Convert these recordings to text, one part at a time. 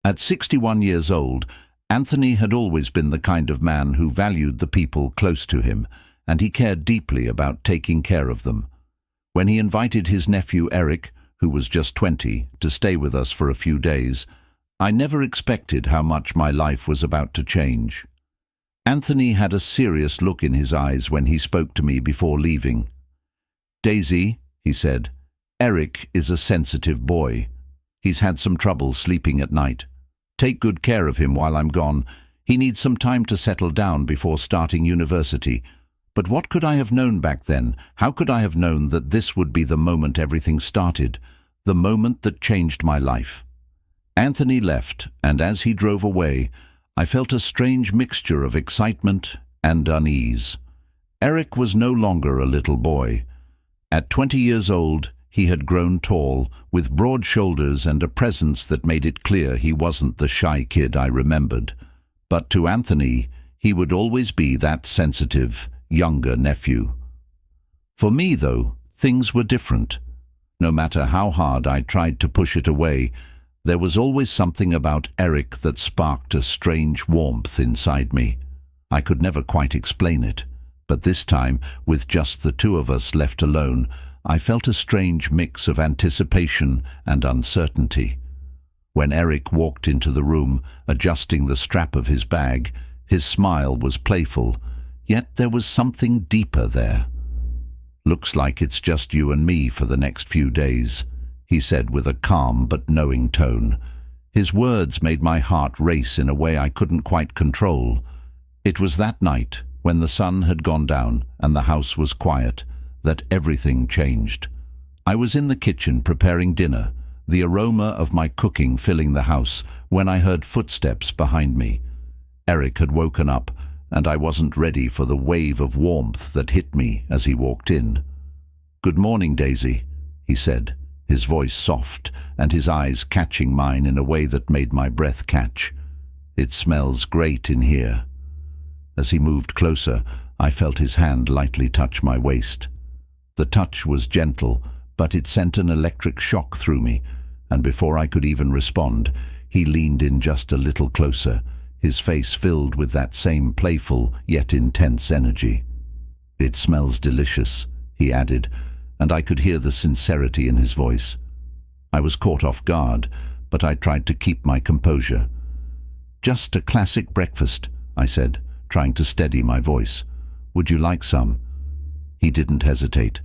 At 61 years old, Anthony had always been the kind of man who valued the people close to him, and he cared deeply about taking care of them. When he invited his nephew Eric, who was just 20, to stay with us for a few days, I never expected how much my life was about to change. Anthony had a serious look in his eyes when he spoke to me before leaving. "Daisy," he said, "Eric is a sensitive boy. He's had some trouble sleeping at night. Take good care of him while I'm gone. He needs some time to settle down before starting university." But what could I have known back then? How could I have known that this would be the moment everything started, the moment that changed my life? Anthony left, and as he drove away, I felt a strange mixture of excitement and unease. Eric was no longer a little boy. At 20 years old, he had grown tall, with broad shoulders and a presence that made it clear he wasn't the shy kid I remembered. But to Anthony, he would always be that sensitive, younger nephew. For me, though, things were different. No matter how hard I tried to push it away, there was always something about Eric that sparked a strange warmth inside me. I could never quite explain it, but this time, with just the two of us left alone, I felt a strange mix of anticipation and uncertainty. When Eric walked into the room, adjusting the strap of his bag, his smile was playful, yet there was something deeper there. "Looks like it's just you and me for the next few days," he said with a calm but knowing tone. His words made my heart race in a way I couldn't quite control. It was that night, when the sun had gone down and the house was quiet, that everything changed. I was in the kitchen preparing dinner, the aroma of my cooking filling the house, when I heard footsteps behind me. Eric had woken up, and I wasn't ready for the wave of warmth that hit me as he walked in. "Good morning, Daisy," he said, his voice soft and his eyes catching mine in a way that made my breath catch. "It smells great in here." As he moved closer, I felt his hand lightly touch my waist. The touch was gentle, but it sent an electric shock through me, and before I could even respond, he leaned in just a little closer, his face filled with that same playful yet intense energy. "It smells delicious," he added, and I could hear the sincerity in his voice. I was caught off guard, but I tried to keep my composure. "Just a classic breakfast," I said, trying to steady my voice. "Would you like some?" He didn't hesitate.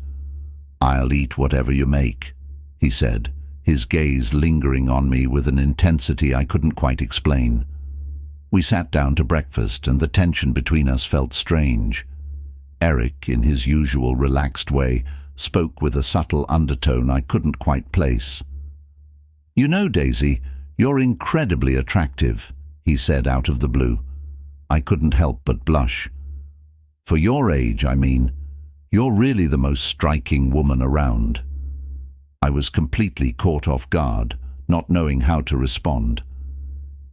"I'll eat whatever you make," he said, his gaze lingering on me with an intensity I couldn't quite explain. We sat down to breakfast, and the tension between us felt strange. Eric, in his usual relaxed way, spoke with a subtle undertone I couldn't quite place. "You know, Daisy, you're incredibly attractive," he said out of the blue. I couldn't help but blush. "For your age, I mean. You're really the most striking woman around." I was completely caught off guard, not knowing how to respond.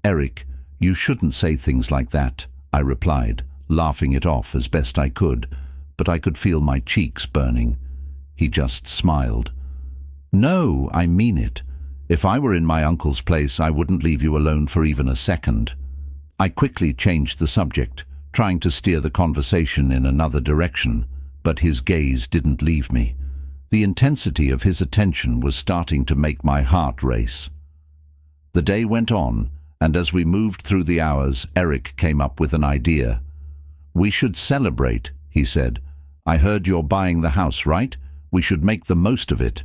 "Eric, you shouldn't say things like that," I replied, laughing it off as best I could, but I could feel my cheeks burning. He just smiled. "No, I mean it. If I were in my uncle's place, I wouldn't leave you alone for even a second." I quickly changed the subject, trying to steer the conversation in another direction, but his gaze didn't leave me. The intensity of his attention was starting to make my heart race. The day went on, and as we moved through the hours, Eric came up with an idea. "We should celebrate," he said. "I heard you're buying the house, right? We should make the most of it."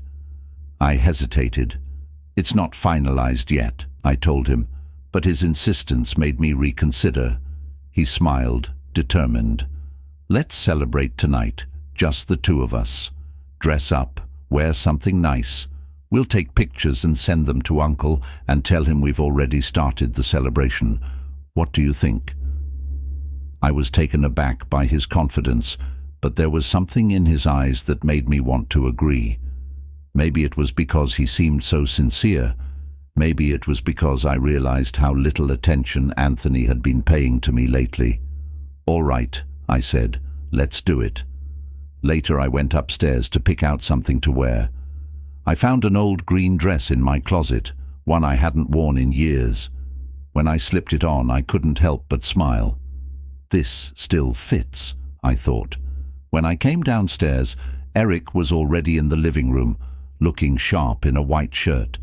I hesitated. "It's not finalized yet," I told him, but his insistence made me reconsider. He smiled, determined. "Let's celebrate tonight, just the two of us. Dress up, wear something nice. We'll take pictures and send them to Uncle and tell him we've already started the celebration. What do you think?" I was taken aback by his confidence, but there was something in his eyes that made me want to agree. Maybe it was because he seemed so sincere. Maybe it was because I realized how little attention Anthony had been paying to me lately. "All right," I said, "let's do it." Later I went upstairs to pick out something to wear. I found an old green dress in my closet, one I hadn't worn in years. When I slipped it on, I couldn't help but smile. This still fits, I thought. When I came downstairs, Eric was already in the living room, looking sharp in a white shirt.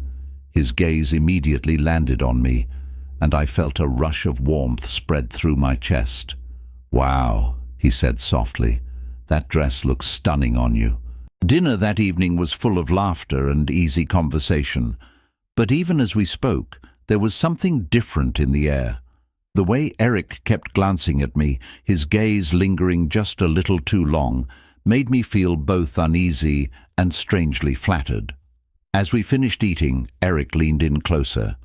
His gaze immediately landed on me, and I felt a rush of warmth spread through my chest. "Wow," he said softly, "that dress looks stunning on you." Dinner that evening was full of laughter and easy conversation, but even as we spoke, there was something different in the air. The way Eric kept glancing at me, his gaze lingering just a little too long, made me feel both uneasy and strangely flattered. As we finished eating, Eric leaned in closer.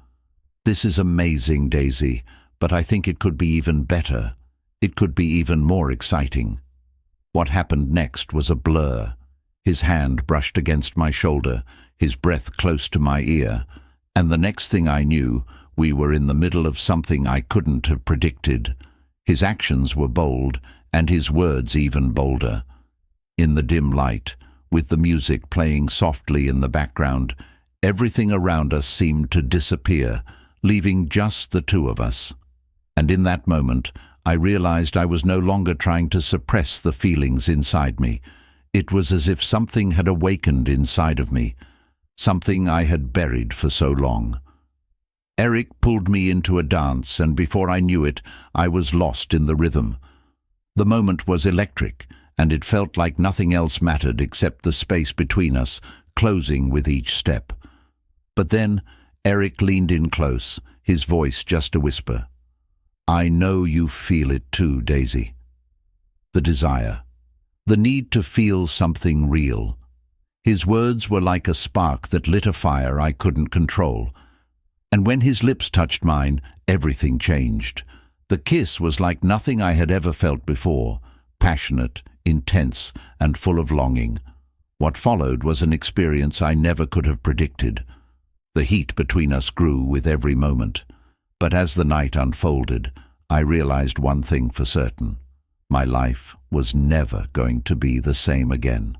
"This is amazing, Daisy, but I think it could be even better. It could be even more exciting." What happened next was a blur. His hand brushed against my shoulder, his breath close to my ear, and the next thing I knew, we were in the middle of something I couldn't have predicted. His actions were bold, and his words even bolder. In the dim light, with the music playing softly in the background, everything around us seemed to disappear, leaving just the two of us. And in that moment, I realized I was no longer trying to suppress the feelings inside me. It was as if something had awakened inside of me, something I had buried for so long. Eric pulled me into a dance, and before I knew it, I was lost in the rhythm. The moment was electric, and it felt like nothing else mattered except the space between us, closing with each step. But then Eric leaned in close, his voice just a whisper. "I know you feel it too, Daisy." The desire. The need to feel something real. His words were like a spark that lit a fire I couldn't control. And when his lips touched mine, everything changed. The kiss was like nothing I had ever felt before, passionate, intense, and full of longing. What followed was an experience I never could have predicted. The heat between us grew with every moment. But as the night unfolded, I realized one thing for certain. My life was never going to be the same again.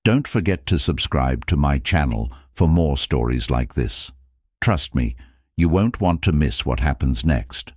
Don't forget to subscribe to my channel for more stories like this. Trust me, you won't want to miss what happens next.